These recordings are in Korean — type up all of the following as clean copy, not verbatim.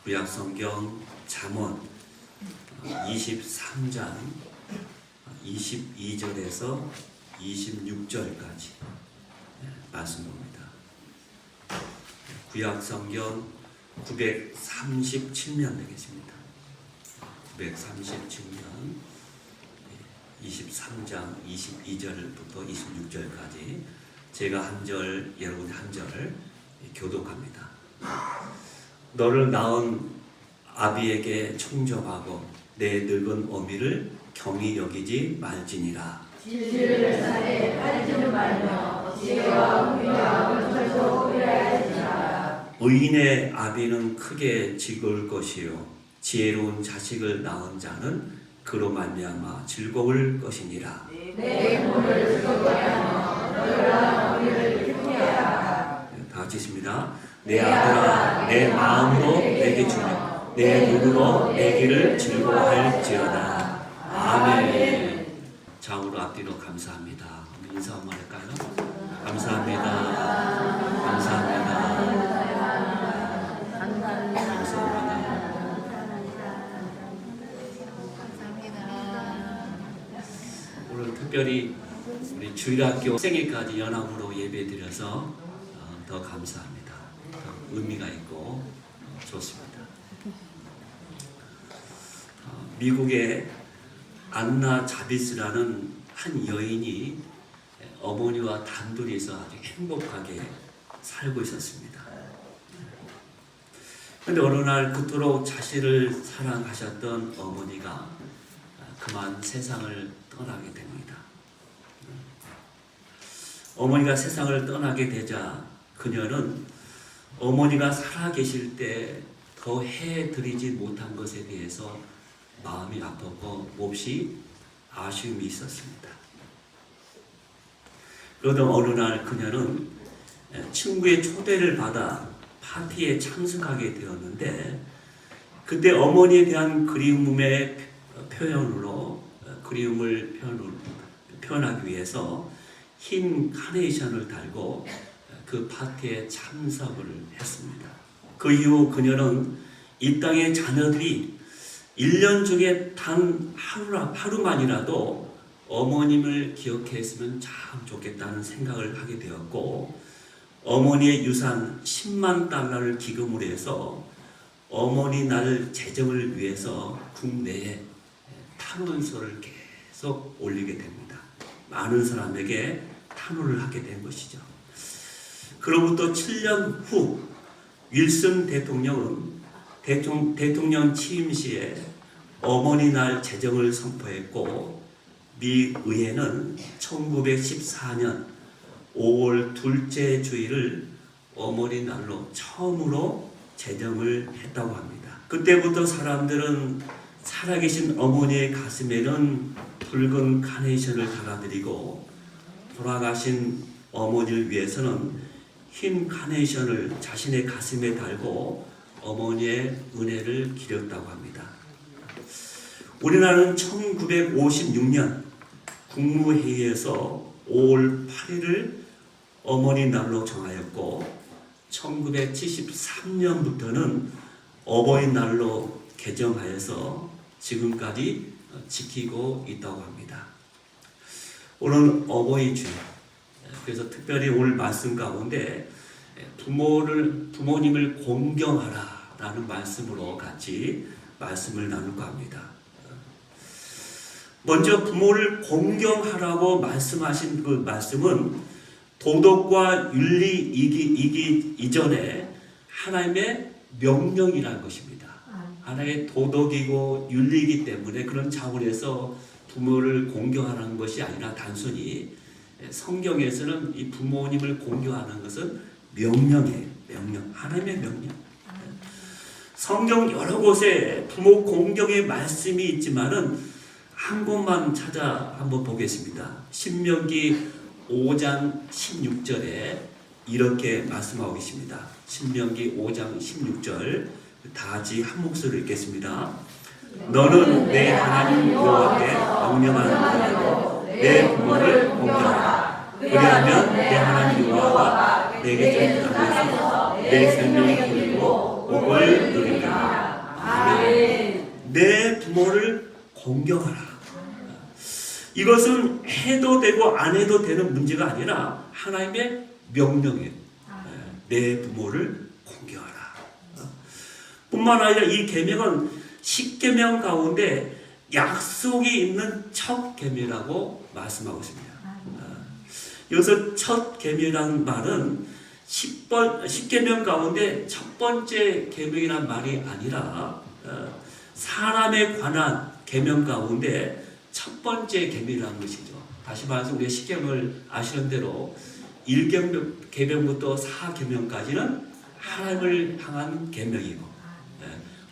구약성경 잠언 23장 22절에서 26절까지 말씀입니다. 구약성경 937면 되겠습니다. 937면 23장 22절부터 26절까지 제가 한 절, 여러분이 한 절 교독합니다. 너를 낳은 아비에게 청정하고 내 늙은 어미를 경히 여기지 말지니라. 진리를 사해 팔지는 말며 지혜와 의와 은철도 의뢰할지니라. 의인의 아비는 크게 즐거울 것이요 지혜로운 자식을 낳은 자는 그로 말미암아 즐거울 것이니라. 내 몸을 즐겁게 하며 너를 낳은 어미를 기쁘게 하라. 다 같이 있습니다. 내 아들아 내 마음으로 내게 주며 내 눈으로 내 길을 즐거워할지어다. 아멘. 좌우로 앞뒤로 감사합니다. 인사 한번 할까요? 감사합니다. 감사합니다. 오늘 특별히 우리 주일학교 생일까지 연합으로 예배드려서 더 감사합니다. 더 의미가 있고 좋습니다. 미국의 안나 자비스라는 한 여인이 어머니와 단둘이서 아주 행복하게 살고 있었습니다. 그런데 어느 날 그토록 자신을 사랑하셨던 어머니가 그만 세상을 떠나게 됩니다. 어머니가 세상을 떠나게 되자 그녀는 어머니가 살아계실 때 더 해드리지 못한 것에 대해서 마음이 아팠고 몹시 아쉬움이 있었습니다. 그러던 어느 날 그녀는 친구의 초대를 받아 파티에 참석하게 되었는데 그때 어머니에 대한 그리움의 그리움을 표현하기 위해서 흰 카네이션을 달고 그 파티에 참석을 했습니다. 그 이후 그녀는 이 땅의 자녀들이 1년 중에 단 하루만이라도 어머님을 기억했으면 참 좋겠다는 생각을 하게 되었고 어머니의 유산 10만 달러를 기금으로 해서 어머니 날 재정을 위해서 국내에 탄원서를 계속 올리게 됩니다. 많은 사람에게 탄원을 하게 된 것이죠. 그로부터 7년 후 윌슨 대통령은 대통령 취임 시에 어머니 날 제정을 선포했고 미 의회는 1914년 5월 둘째 주일을 어머니 날로 처음으로 제정을 했다고 합니다. 그때부터 사람들은 살아계신 어머니의 가슴에는 붉은 카네이션을 달아드리고 돌아가신 어머니를 위해서는 흰 카네이션을 자신의 가슴에 달고 어머니의 은혜를 기렸다고 합니다. 우리나라는 1956년 국무회의에서 5월 8일을 어머니 날로 정하였고 1973년부터는 어버이날로 개정하여서 지금까지 지키고 있다고 합니다. 오늘 어버이주일, 그래서 특별히 오늘 말씀 가운데 부모님을 공경하라라는 말씀으로 같이 말씀을 나눌까 합니다. 먼저 부모를 공경하라고 말씀하신 그 말씀은 도덕과 윤리이기 이전에 하나님의 명령이라는 것입니다. 하나의 도덕이고 윤리이기 때문에 그런 차원에서 부모를 공경하는 것이 아니라 단순히 성경에서는 이 부모님을 공경하는 것은 명령이에요. 명령. 하나님의 명령. 성경 여러 곳에 부모 공경의 말씀이 있지만은 한 곳만 찾아 한번 보겠습니다. 신명기 5장 16절에 이렇게 말씀하고 계십니다. 신명기 5장 16절 다 같이 한 목소리로 읽겠습니다. 너는 내 하나님 여호와께 명령하는 대로 내 부모를 공경하라. 그리하면 내 하나님 여호와가 내게 전하면서 내 생명이 길고 복을 누리리라. 아멘. 내 부모를 공경하라. 이것은 해도 되고 안 해도 되는 문제가 아니라 하나님의 명령이에요. 내 부모를 공경하라. 뿐만 아니라 이 계명은 10계명 가운데 약속이 있는 첫 계명이라고 말씀하고 있습니다. 여기서 첫 계명이라는 말은 10계명 가운데 첫 번째 계명이란 말이 아니라 사람에 관한 계명 가운데 첫 번째 계명이라는 것이죠. 다시 말해서 우리가 10계명을 아시는 대로 1계명부터 4계명까지는 하나님을 향한 계명이고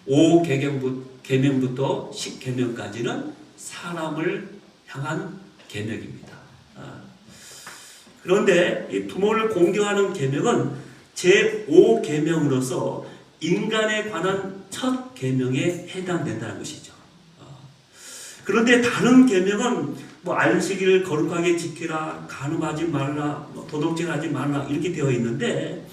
5계명부터 10계명까지는 사람을 향한 계명입니다. 그런데 이 부모를 공경하는 계명은 제5계명으로서 인간에 관한 첫 계명에 해당된다는 것이죠. 그런데 다른 계명은 뭐 안식일을 거룩하게 지키라, 간음하지 말라, 도둑질하지 말라 이렇게 되어 있는데,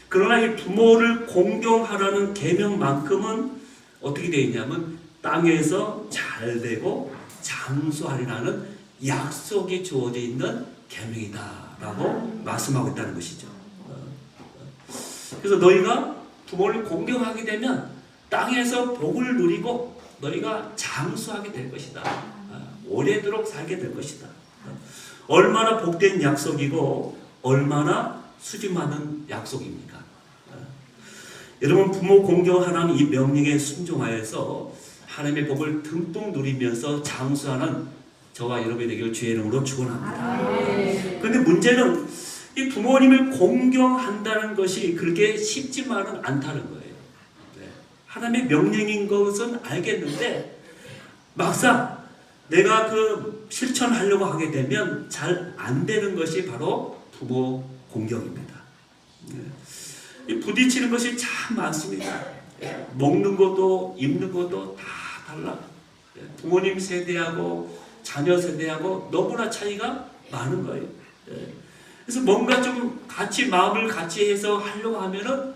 그러나 이 부모를 공경하라는 계명만큼은 어떻게 되어 있냐면 땅에서 잘되고 장수하리라는 약속이 주어져 있는 계명이다라고 말씀하고 있다는 것이죠. 그래서 너희가 부모를 공경하게 되면 땅에서 복을 누리고 너희가 장수하게 될 것이다. 오래도록 살게 될 것이다. 얼마나 복된 약속이고 얼마나 수지 많은 약속입니까? 여러분, 부모 공경하라는 이 명령에 순종하여서 하나님의 복을 듬뿍 누리면서 장수하는 저와 여러분이 되기를 주의 이름으로 축원합니다. 그런데 문제는 이 부모님을 공경한다는 것이 그렇게 쉽지만은 않다는 거예요. 하나님의 명령인 것은 알겠는데 막상 내가 그 실천하려고 하게 되면 잘 안 되는 것이 바로 부모 공경입니다. 부딪히는 것이 참 많습니다. 먹는 것도 입는 것도 다 달라. 부모님 세대하고 자녀 세대하고 너무나 차이가 많은 거예요. 그래서 뭔가 좀 같이 마음을 같이 해서 하려고 하면은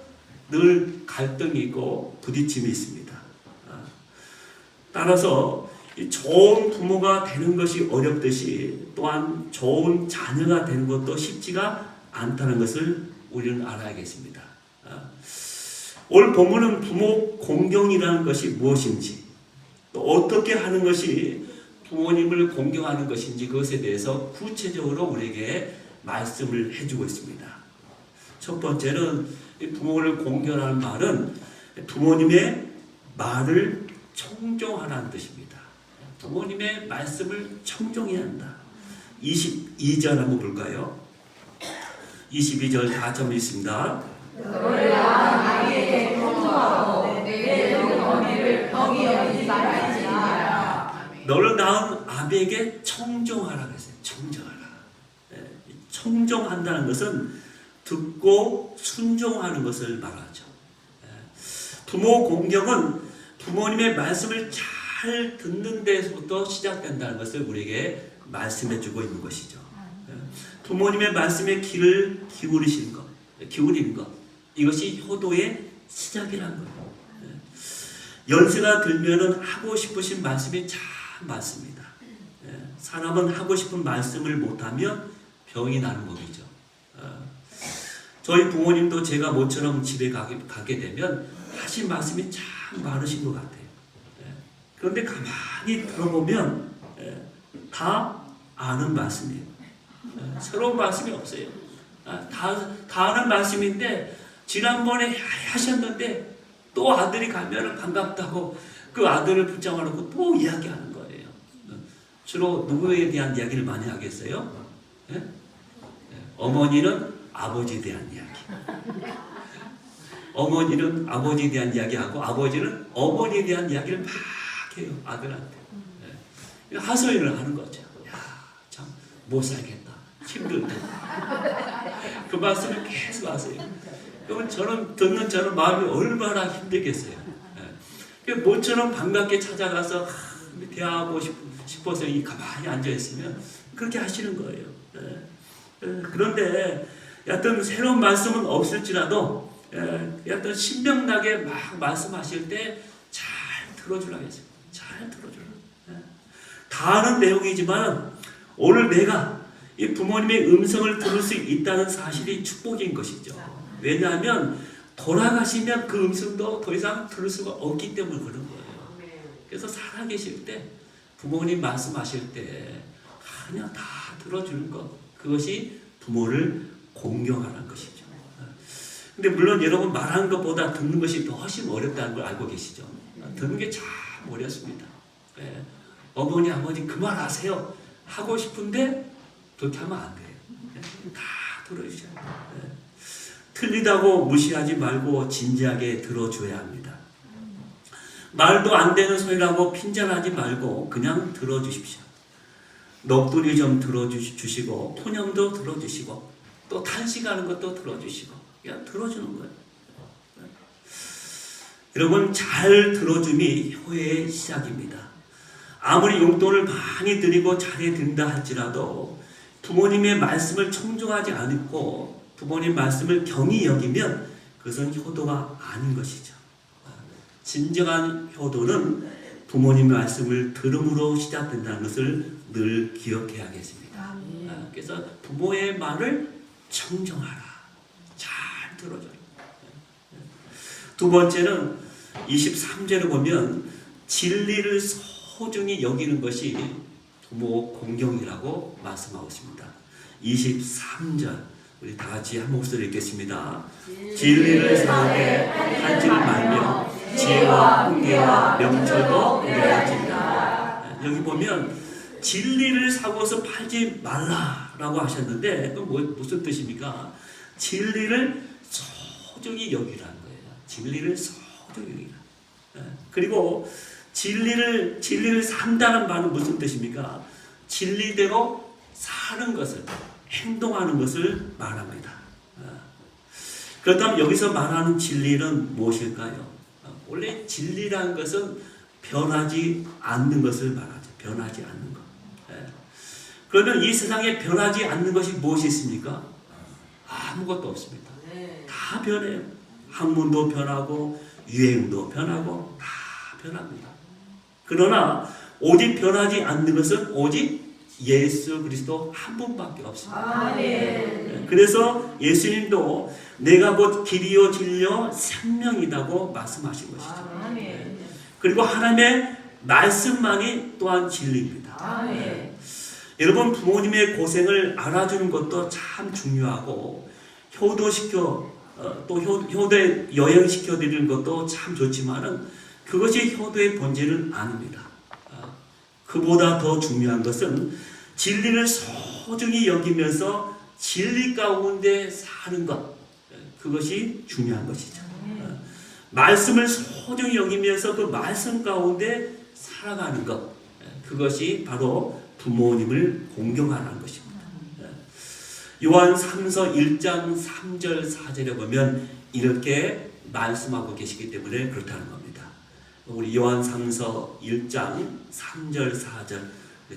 늘 갈등이 있고 부딪힘이 있습니다. 따라서 좋은 부모가 되는 것이 어렵듯이 또한 좋은 자녀가 되는 것도 쉽지가 않다는 것을 우리는 알아야겠습니다. 오늘 본문은 부모 공경이라는 것이 무엇인지, 또 어떻게 하는 것이 부모님을 공경하는 것인지 그것에 대해서 구체적으로 우리에게 말씀을 해주고 있습니다. 첫 번째는 부모를 공경하는 말은 부모님의 말을 청종하라는 뜻입니다. 부모님의 말씀을 청종해야 한다. 22절 한번 볼까요? 22절 다 점 있습니다. 너를 낳은 아기에게 청종하고 내 어미를 병이 여기지 말지니라. 너를 낳은 아비에게 청종하라 그랬어요. 청종하라. 청종한다는 것은 듣고 순종하는 것을 말하죠. 부모 공경은 부모님의 말씀을 잘 듣는 데서부터 시작된다는 것을 우리에게 말씀해 주고 있는 것이죠. 부모님의 말씀에 귀를 기울이시는 것, 기울이는 것, 이것이 효도의 시작이라는 거예요. 연세가 들면은 하고 싶으신 말씀이 참 많습니다. 사람은 하고 싶은 말씀을 못하면 병이 나는 법이죠. 저희 부모님도 제가 모처럼 집에 가게 되면 하신 말씀이 참 많으신 것 같아요. 그런데 가만히 들어보면 다 아는 말씀이에요. 새로운 말씀이 없어요. 다 아는 말씀인데 지난번에 하셨는데 또 아들이 가면 반갑다고 그 아들을 붙잡아 놓고 또 이야기하는 거예요. 주로 누구에 대한 이야기를 많이 하겠어요? 어머니는 아버지에 대한 이야기. 어머니는 아버지에 대한 이야기하고 아버지는 어머니에 대한 이야기를 막 해요. 아들한테. 하소연을 하는 거죠. 야, 참 못 살겠다. 힘들다. 그 말씀을 계속 하세요. 그러면 저는 마음이 얼마나 힘들겠어요. 모처럼 반갑게 찾아가서 대화하고 싶어서 가만히 앉아있으면 그렇게 하시는 거예요. 그런데 여하튼 새로운 말씀은 없을지라도 어떤 신명나게 막 말씀하실 때 잘 들어주라고 했어요. 잘 들어주라. 다 아는 내용이지만 오늘 내가 이 부모님의 음성을 들을 수 있다는 사실이 축복인 것이죠. 왜냐하면 돌아가시면 그 음성도 더 이상 들을 수가 없기 때문에 그런 거예요. 그래서 살아계실 때 부모님 말씀하실 때 그냥 다 들어주는 것, 그것이 부모를 공경하는 것이죠. 근데 물론 여러분 말하는 것보다 듣는 것이 더 훨씬 어렵다는 걸 알고 계시죠. 듣는 게 참 어렵습니다. 어머니 아버지 그 말 하세요 하고 싶은데 그렇게 하면 안 돼요. 다 들어주셔야 돼요. 틀리다고 무시하지 말고 진지하게 들어줘야 합니다. 말도 안 되는 소리라고 핀잔하지 말고 그냥 들어주십시오. 넋두리 좀 들어주시고 폰염도 들어주시고 또 탄식하는 것도 들어주시고 그냥 들어주는 거예요. 여러분 잘 들어줌이 효의 시작입니다. 아무리 용돈을 많이 드리고 잘해 든다 할지라도 부모님의 말씀을 청중하지 않고 부모님 말씀을 경히 여기면 그것은 효도가 아닌 것이죠. 진정한 효도는 부모님 말씀을 들음으로 시작된다는 것을 늘 기억해야겠습니다. 그래서 부모의 말을 청정하라. 잘 들어줘요. 두 번째는 23절을 보면 진리를 소중히 여기는 것이 부모 공경이라고 말씀하고 있습니다. 23절 우리 다 같이 한 목소리 읽겠습니다. 진리를 사하게 팔지 말며 지혜와 훈계와 명철도 그래야지다. 여기 보면 진리를 사고서 팔지 말라라고 하셨는데 그건 무슨 뜻입니까? 진리를 소중히 여기라는 거예요. 진리를 소중히 여기라. 그리고 진리를 산다는 말은 무슨 뜻입니까? 진리대로 사는 것을, 행동하는 것을 말합니다. 그렇다면 여기서 말하는 진리는 무엇일까요? 원래 진리라는 것은 변하지 않는 것을 말하죠. 변하지 않는 것. 그러면 이 세상에 변하지 않는 것이 무엇이 있습니까? 아무것도 없습니다. 다 변해요. 학문도 변하고 유행도 변하고 다 변합니다. 그러나 오직 변하지 않는 것은 오직 예수 그리스도 한 분밖에 없습니다. 아멘. 그래서 예수님도 내가 곧 길이요 진리요 생명이라고 말씀하신 것이죠. 아멘. 그리고 하나님의 말씀만이 또한 진리입니다. 아멘. 여러분 부모님의 고생을 알아주는 것도 참 중요하고 효도시켜 또 효도에 여행시켜 드리는 것도 참 좋지만은 그것이 효도의 본질은 아닙니다. 그보다 더 중요한 것은 진리를 소중히 여기면서 진리 가운데 사는 것, 그것이 중요한 것이죠. 말씀을 소중히 여기면서 그 말씀 가운데 살아가는 것, 그것이 바로 부모님을 공경하는 것입니다. 요한 3서 1장 3절 4절에 보면 이렇게 말씀하고 계시기 때문에 그렇다는 겁니다. 우리 요한 3서 1장 3절 4절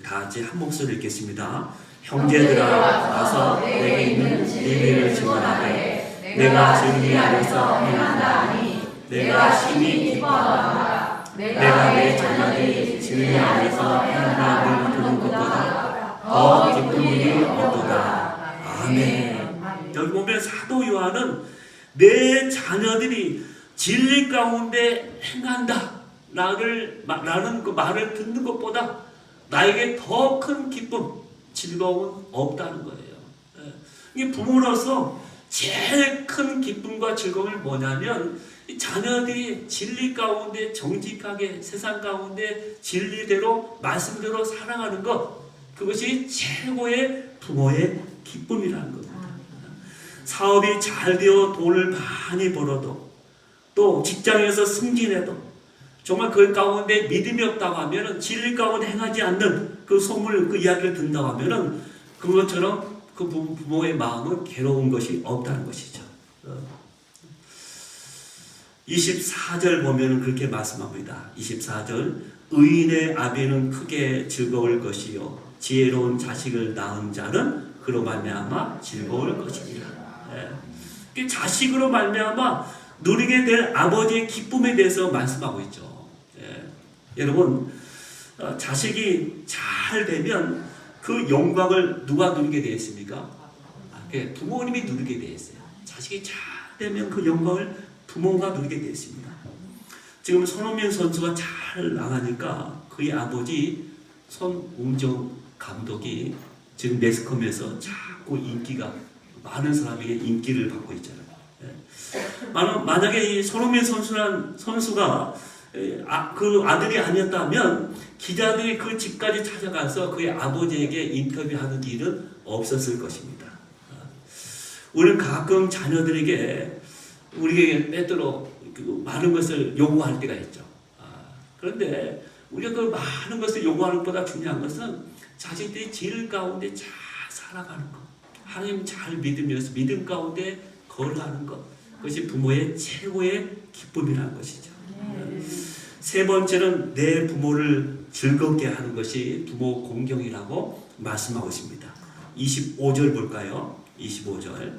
다 같이 한 목소리 읽겠습니다. 형제들아 와서 내게 있는 진리를 증언하되 내가 진리 안에서 행한다니 내가 심히 기뻐하노라. 내가 내 자녀들이 진리 안에서 행한다는 듣는 것보다 더 기쁜 일이 없도다. 아멘. 여기 보면 사도 요한은 내 자녀들이 진리 가운데 행한다 라는 그 말을 듣는 것보다 나에게 더 큰 기쁨, 즐거움은 없다는 거예요. 이게 부모로서 제일 큰 기쁨과 즐거움이 뭐냐면 자녀들이 진리 가운데 정직하게 세상 가운데 진리대로 말씀대로 살아가는 것, 그것이 최고의 부모의 기쁨이라는 겁니다. 사업이 잘 되어 돈을 많이 벌어도 또 직장에서 승진해도 정말 그 가운데 믿음이 없다고 하면은 진리 가운데 행하지 않는 그 소문, 그 이야기를 듣는다고 하면은 그것처럼 그 부모의 마음은 괴로운 것이 없다는 것이죠. 24절 보면은 그렇게 말씀합니다. 24절 의인의 아비는 크게 즐거울 것이요 지혜로운 자식을 낳은 자는 그로 말미암아 즐거울 것이니라. 자식으로 말미암아 누리게 될 아버지의 기쁨에 대해서 말씀하고 있죠. 여러분, 자식이 잘 되면 그 영광을 누가 누리게 되어 있습니까? 부모님이 누리게 되어 있어요. 자식이 잘 되면 그 영광을 부모가 누리게 되어 있습니다. 지금 손흥민 선수가 잘 나가니까 그의 아버지 손웅정 감독이 지금 매스컴에서 자꾸 인기가 많은 사람에게 인기를 받고 있잖아요. 만약에 이 손흥민 선수가 그 아들이 아니었다면 기자들이 그 집까지 찾아가서 그의 아버지에게 인터뷰하는 일은 없었을 것입니다. 우리는 가끔 자녀들에게 우리에게 때때로 많은 것을 요구할 때가 있죠. 그런데 우리가 그 많은 것을 요구하는 것보다 중요한 것은 자식들이 질 가운데 잘 살아가는 것, 하나님 잘 믿으면서 믿음 가운데 걸어가는 것, 그것이 부모의 최고의 기쁨이라는 것이죠. 세 번째는 내 부모를 즐겁게 하는 것이 부모 공경이라고 말씀하고 있습니다. 25절 볼까요? 25절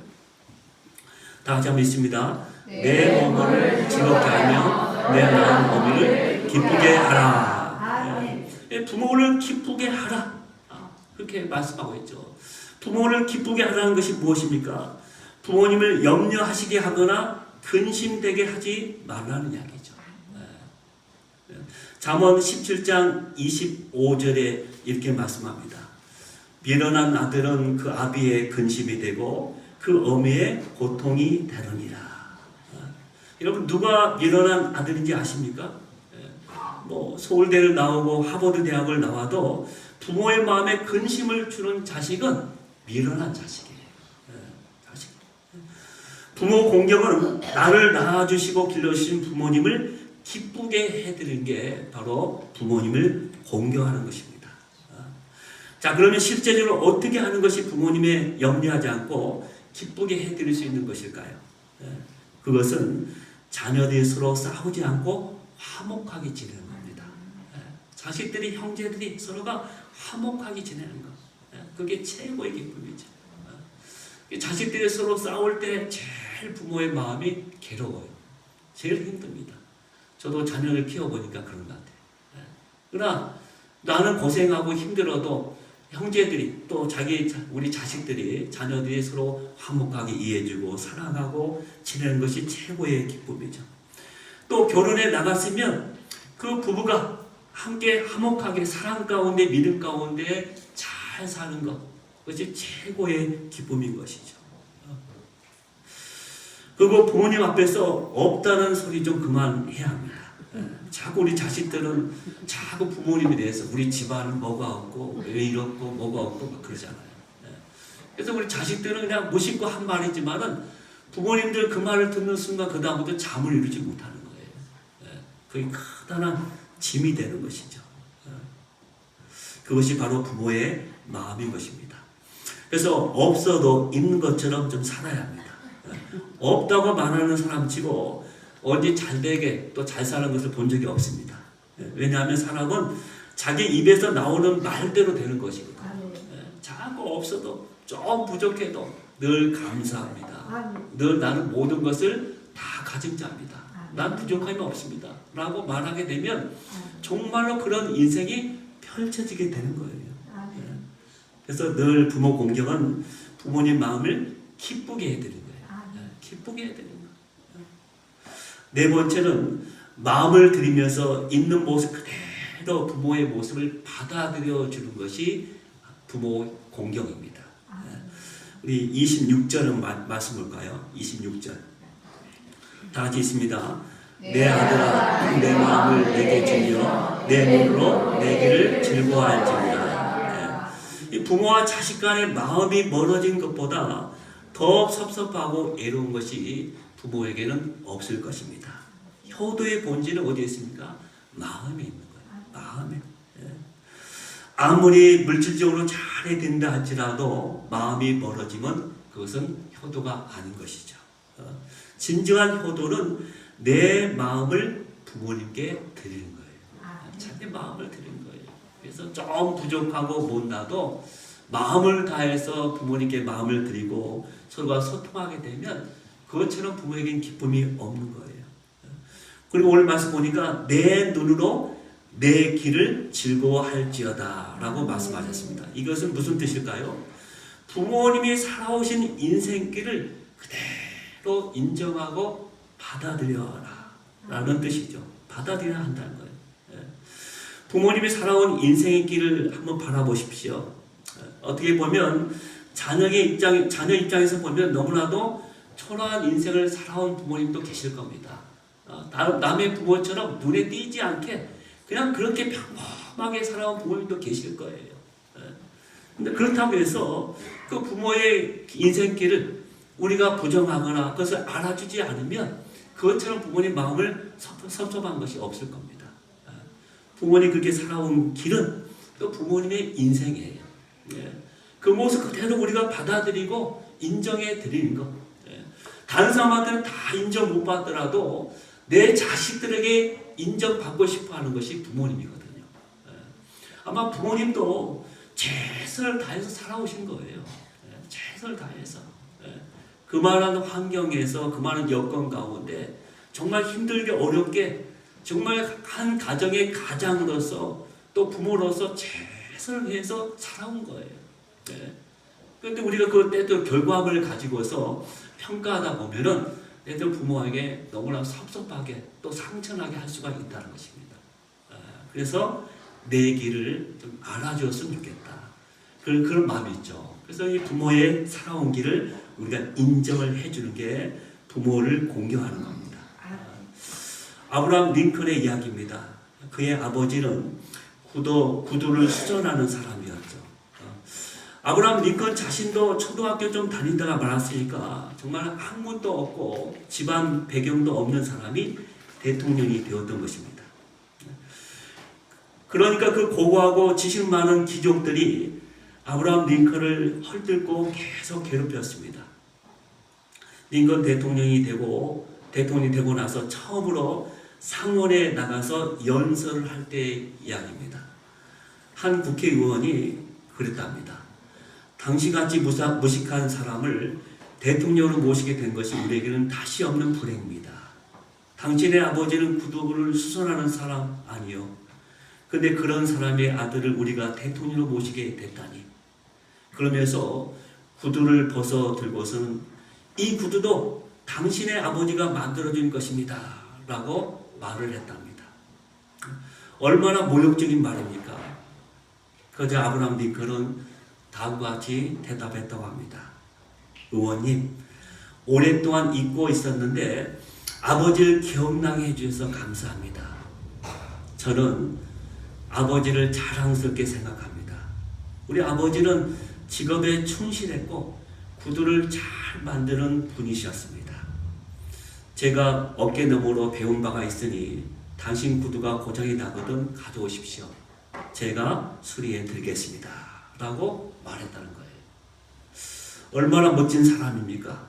다 같이 한번 읽습니다. 내 어머니를 즐겁게 하며 내 낳은 어미를 기쁘게 하라. 부모를 기쁘게 하라. 그렇게 말씀하고 있죠. 부모를 기쁘게 하라는 것이 무엇입니까? 부모님을 염려하시게 하거나 근심되게 하지 말라는 이야기죠. 잠언 17장 25절에 이렇게 말씀합니다. 미련한 아들은 그 아비의 근심이 되고 그 어미의 고통이 되느니라. 여러분, 누가 미련한 아들인지 아십니까? 서울대를 나오고 하버드 대학을 나와도 부모의 마음에 근심을 주는 자식은 미련한 자식이에요. 부모 공경은 나를 낳아주시고 길러주신 부모님을 기쁘게 해드리는 게 바로 부모님을 공경하는 것입니다. 자, 그러면 실제적으로 어떻게 하는 것이 부모님의 염려하지 않고 기쁘게 해드릴 수 있는 것일까요? 그것은 자녀들이 서로 싸우지 않고 화목하게 지내는 겁니다. 자식들이, 형제들이 서로가 화목하게 지내는 것, 그게 최고의 기쁨이죠. 자식들이 서로 싸울 때 제일 부모의 마음이 괴로워요. 제일 힘듭니다. 저도 자녀를 키워보니까 그런 것 같아요. 그러나 나는 고생하고 힘들어도 형제들이 또 우리 자식들이, 자녀들이 서로 화목하게 이해해주고 사랑하고 지내는 것이 최고의 기쁨이죠. 또 결혼에 나갔으면 그 부부가 함께 화목하게 사랑 가운데 믿음 가운데 잘 사는 것, 그것이 최고의 기쁨인 것이죠. 그리고 부모님 앞에서 없다는 소리 좀 그만해야 합니다. 자꾸 우리 자식들은 자꾸 부모님에 대해서 우리 집안은 뭐가 없고 왜 이렇고 뭐가 없고 막 그러잖아요. 그래서 우리 자식들은 그냥 무심코 한 말이지만은 부모님들 그 말을 듣는 순간 그 다음부터 잠을 이루지 못하는 거예요. 그게 커다란 짐이 되는 것이죠. 그것이 바로 부모의 마음인 것입니다. 그래서 없어도 있는 것처럼 좀 살아야 합니다. 없다고 말하는 사람 치고 어디 잘 되게 또 잘 사는 것을 본 적이 없습니다. 왜냐하면 사람은 자기 입에서 나오는 말대로 되는 것이거든요. 자꾸 없어도 좀 부족해도 늘 감사합니다. 늘 나는 모든 것을 다 가진 자입니다. 난 부족함이 없습니다. 라고 말하게 되면 정말로 그런 인생이 펼쳐지게 되는 거예요. 그래서 늘 부모 공경은 부모님 마음을 기쁘게 해드리는 거예요. 기쁘게 해드리는 거예요. 네 번째는 마음을 들이면서 있는 모습 그대로 부모의 모습을 받아들여 주는 것이 부모 공경입니다. 우리 26절은 말씀 볼까요? 26절 다 같이 있습니다. 내 아들아 내 마음을 내게 주며 내 눈으로 내 길을 즐거워할지니라. 이 부모와 자식 간의 마음이 멀어진 것보다 더 섭섭하고 애로운 것이 부모에게는 없을 것입니다. 효도의 본질은 어디에 있습니까? 마음에 있는 거예요. 마음에. 아무리 물질적으로 잘해야 된다 할지라도 마음이 멀어지면 그것은 효도가 아닌 것이죠. 진정한 효도는 내 마음을 부모님께 드리는 거예요. 자기 마음을 드리는 거예요. 그래서 좀 부족하고 못나도 마음을 다해서 부모님께 마음을 드리고 서로가 소통하게 되면 그것처럼 부모에겐 기쁨이 없는 거예요. 그리고 오늘 말씀 보니까 내 눈으로 내 길을 즐거워할지어다 라고 말씀하셨습니다. 이것은 무슨 뜻일까요? 부모님이 살아오신 인생길을 그대로 인정하고 받아들여라 라는 뜻이죠. 받아들여야 한다는 거예요. 부모님이 살아온 인생의 길을 한번 바라보십시오. 어떻게 보면 자녀 입장에서 보면 너무나도 초라한 인생을 살아온 부모님도 계실 겁니다. 남의 부모처럼 눈에 띄지 않게 그냥 그렇게 평범하게 살아온 부모님도 계실 거예요. 근데 그렇다고 해서 그 부모의 인생길을 우리가 부정하거나 그것을 알아주지 않으면 그것처럼 부모님 마음을 섭섭한 것이 없을 겁니다. 부모님 그렇게 살아온 길은 또 부모님의 인생이에요. 그 모습 그대로 우리가 받아들이고 인정해 드리는 것. 다른 사람한테는 다 인정 못 받더라도 내 자식들에게 인정받고 싶어 하는 것이 부모님이거든요. 아마 부모님도 최선을 다해서 살아오신 거예요. 최선을 다해서. 그 많은 환경에서 그 많은 여건 가운데 정말 힘들게 어렵게 정말 한 가정의 가장으로서 또 부모로서 최선을 해서 살아온 거예요. 그런데 우리가 그 때도 결과물을 가지고서 평가하다 보면은 때도 부모에게 너무나 섭섭하게 또 상처나게 할 수가 있다는 것입니다. 그래서 내 길을 좀 알아줬으면 좋겠다. 그런 마음이 있죠. 그래서 이 부모의 살아온 길을 우리가 인정을 해주는 게 부모를 공경하는 겁니다. 아브라함 링컨의 이야기입니다. 그의 아버지는 구두를 수선하는 사람이었죠. 아브라함 링컨 자신도 초등학교 좀 다니다가 말았으니까 정말 학문도 없고 집안 배경도 없는 사람이 대통령이 되었던 것입니다. 그러니까 그 고고하고 지식 많은 귀족들이 아브라함 링컨을 헐뜯고 계속 괴롭혔습니다. 링컨 대통령이 되고 나서 처음으로 상원에 나가서 연설을 할 때의 이야기입니다. 한 국회의원이 그랬답니다. 당신같이 무식한 사람을 대통령으로 모시게 된 것이 우리에게는 다시 없는 불행입니다. 당신의 아버지는 구두를 수선하는 사람 아니요. 근데 그런 사람의 아들을 우리가 대통령으로 모시게 됐다니. 그러면서 구두를 벗어 들고서는 이 구두도 당신의 아버지가 만들어준 것입니다. 라고 말을 했답니다. 얼마나 모욕적인 말입니까? 그저 아브라함 링컨은 다음과 같이 대답했다고 합니다. 의원님, 오랫동안 잊고 있었는데 아버지를 기억나게 해주셔서 감사합니다. 저는 아버지를 자랑스럽게 생각합니다. 우리 아버지는 직업에 충실했고 구두를 잘 만드는 분이셨습니다. 제가 어깨너머로 배운 바가 있으니 당신 구두가 고장이 나거든 가져오십시오. 제가 수리해 드리겠습니다. 라고 말했다는 거예요. 얼마나 멋진 사람입니까?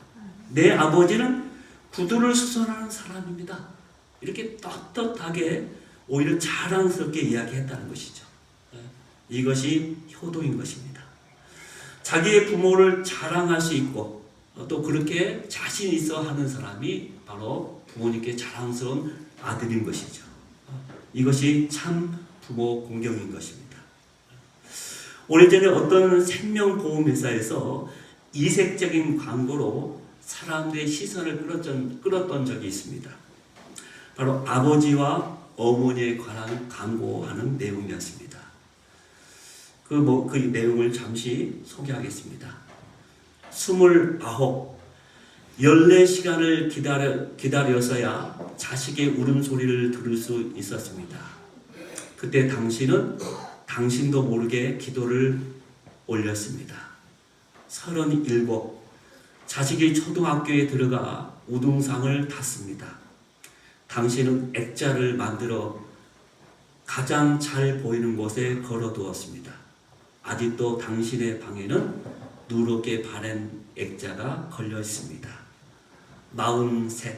내 아버지는 구두를 수선하는 사람입니다. 이렇게 떳떳하게 오히려 자랑스럽게 이야기했다는 것이죠. 이것이 효도인 것입니다. 자기의 부모를 자랑할 수 있고 또 그렇게 자신 있어 하는 사람이 바로 부모님께 자랑스러운 아들인 것이죠. 이것이 참 부모 공경인 것입니다. 오래전에 어떤 생명보험회사에서 이색적인 광고로 사람들의 시선을 끌었던 적이 있습니다. 바로 아버지와 어머니에 관한 광고하는 내용이었습니다. 그 내용을 잠시 소개하겠습니다. 14시간을 기다려서야 자식의 울음소리를 들을 수 있었습니다. 그때 당신은 당신도 모르게 기도를 올렸습니다. 37, 자식이 초등학교에 들어가 우등상을 탔습니다. 당신은 액자를 만들어 가장 잘 보이는 곳에 걸어두었습니다. 아직도 당신의 방에는 누렇게 바랜 액자가 걸려 있습니다. 43,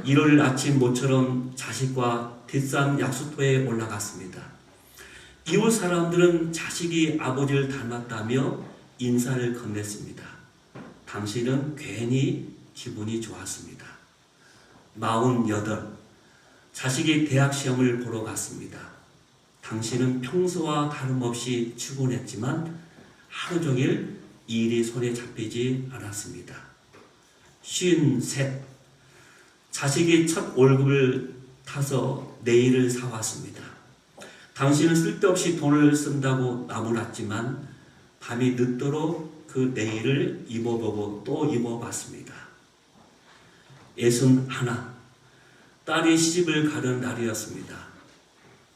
일요일 아침 모처럼 자식과 뒷산 약수터에 올라갔습니다. 이웃 사람들은 자식이 아버지를 닮았다며 인사를 건넸습니다. 당신은 괜히 기분이 좋았습니다. 48, 자식이 대학 시험을 보러 갔습니다. 당신은 평소와 다름없이 출근했지만 하루 종일 일이 손에 잡히지 않았습니다. 53, 자식이 첫 월급을 타서 네일을 사왔습니다. 당신은 쓸데없이 돈을 쓴다고 나무랐지만 밤이 늦도록 그 네일을 입어보고 또 입어봤습니다. 61, 딸이 시집을 가는 날이었습니다.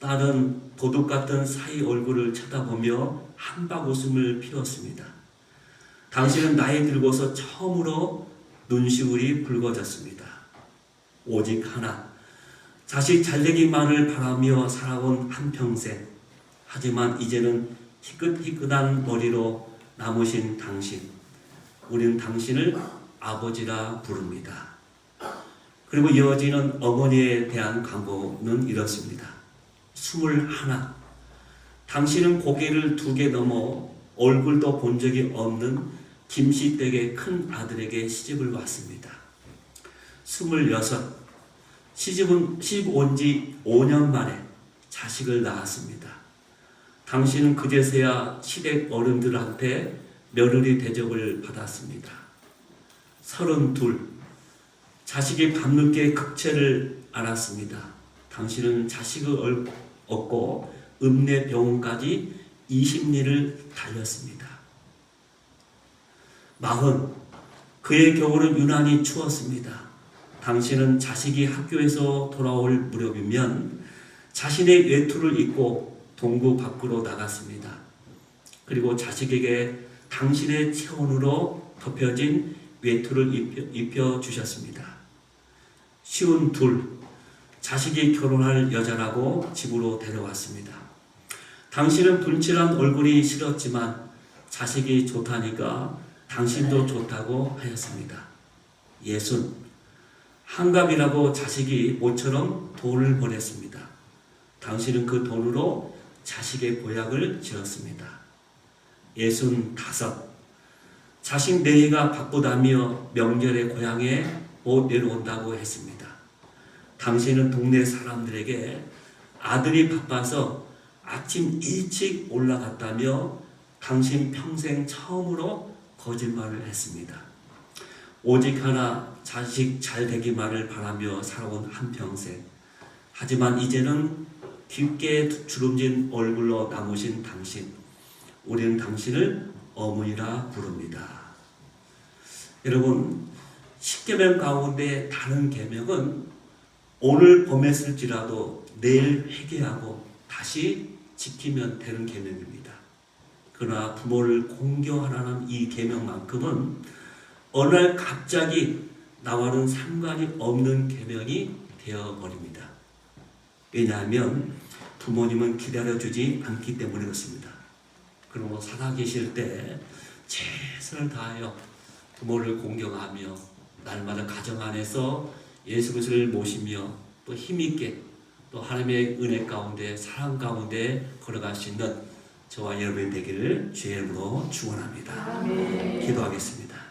딸은 도둑 같은 사이 얼굴을 쳐다보며 한박 웃음을 피웠습니다. 당신은 나이 들고서 처음으로 눈시울이 붉어졌습니다. 오직 하나, 자식 잘되기만을 바라며 살아온 한평생. 하지만 이제는 희끗희끗한 머리로 남으신 당신. 우리는 당신을 아버지라 부릅니다. 그리고 이어지는 어머니에 대한 광고는 이렇습니다. 21, 당신은 고개를 2개 넘어 얼굴도 본 적이 없는 김씨댁의 큰 아들에게 시집을 왔습니다. 26, 시집 온 지 5년 만에 자식을 낳았습니다. 당신은 그제서야 시댁 어른들한테 며느리 대접을 받았습니다. 32, 자식이 밤늦게 극체를 앓았습니다. 당신은 자식을 얻고 읍내병원까지 20리를 달렸습니다. 40, 그의 겨울은 유난히 추웠습니다. 당신은 자식이 학교에서 돌아올 무렵이면 자신의 외투를 입고 동구 밖으로 나갔습니다. 그리고 자식에게 당신의 체온으로 덮여진 외투를 입혀주셨습니다. 52, 자식이 결혼할 여자라고 집으로 데려왔습니다. 당신은 분칠한 얼굴이 싫었지만 자식이 좋다니까 당신도 좋다고 하였습니다. 60, 한갑이라고 자식이 모처럼 돈을 보냈습니다. 당신은 그 돈으로 자식의 보약을 지었습니다. 65, 자식 내이가 바쁘다며 명절에 고향에 못 내려온다고 했습니다. 당신은 동네 사람들에게 아들이 바빠서 아침 일찍 올라갔다며 당신 평생 처음으로 거짓말을 했습니다. 오직 하나, 자식 잘 되기만을 바라며 살아온 한평생. 하지만 이제는 깊게 주름진 얼굴로 남으신 당신. 우리는 당신을 어머니라 부릅니다. 여러분, 10계명 가운데 다른 계명은 오늘 범했을지라도 내일 회개하고 다시 지키면 되는 계명입니다. 그러나 부모를 공경하라는 이 계명만큼은 어느 날 갑자기 나와는 상관이 없는 계명이 되어버립니다. 왜냐하면 부모님은 기다려주지 않기 때문에 그렇습니다. 그리고 살아계실 때 최선을 다하여 부모를 공경하며 날마다 가정 안에서 예수 그리스도를 모시며 또 힘있게 또 하나님의 은혜 가운데 사랑 가운데 걸어갈 수 있는 저와 여러분이 되기를 주의 이름으로 축원합니다. 기도하겠습니다.